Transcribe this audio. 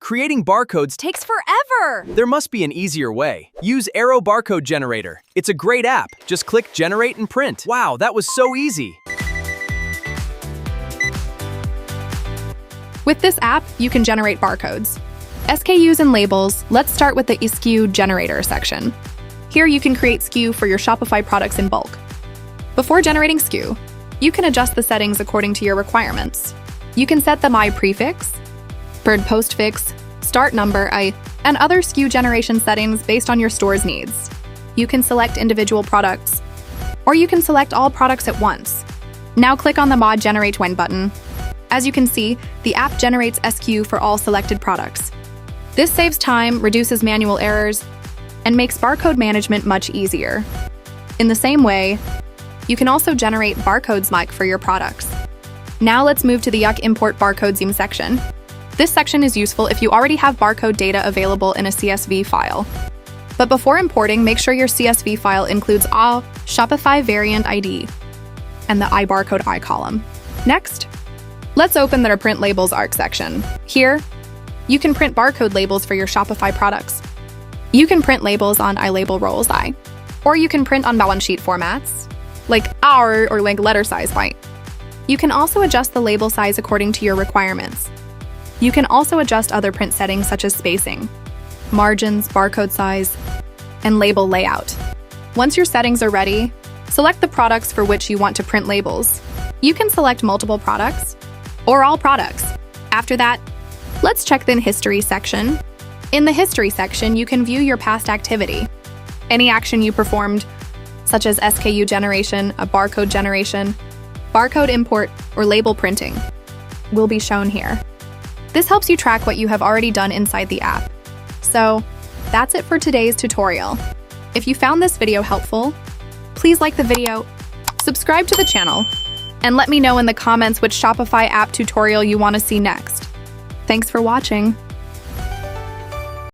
Creating barcodes Takes forever! There must be an easier way. Use Arrow Barcode Generator. It's a great app. Just click Generate and Print. Wow, that was so easy. With this app, you can generate barcodes. SKUs and labels, let's start with the SKU Generator section. Here you can create SKU for your Shopify products in bulk. Before generating SKU, you can adjust the settings according to your requirements. You can set the My Prefix, Bird Postfix, Start Number, and other SKU generation settings based on your store's needs. You can select individual products, or you can select all products at once. Now click on the Mod Generate When button. As you can see, the app generates SKU for all selected products. This saves time, reduces manual errors, and makes barcode management much easier. In the same way, you can also generate barcodes for your products. Now let's move to the Import Barcodes section. This section is useful if you already have barcode data available in a CSV file. But before importing, make sure your CSV file includes a Shopify variant ID and the iBarcode column. Next, let's open the Print Labels section. Here, you can print barcode labels for your Shopify products. You can print labels on iLabel rolls, or you can print on balance sheet formats, like our or like letter size byte. You can also adjust the label size according to your requirements. You can also adjust other print settings such as spacing, margins, barcode size, and label layout. Once your settings are ready, select the products for which you want to print labels. You can select multiple products or all products. After that, let's check the History section. In the History section, you can view your past activity. Any action you performed, such as SKU generation, a barcode generation, barcode import, or label printing, will be shown here. This helps you track what you have already done inside the app. So, that's it for today's tutorial. If you found this video helpful, please like the video, subscribe to the channel, and let me know in the comments which Shopify app tutorial you want to see next. Thanks for watching.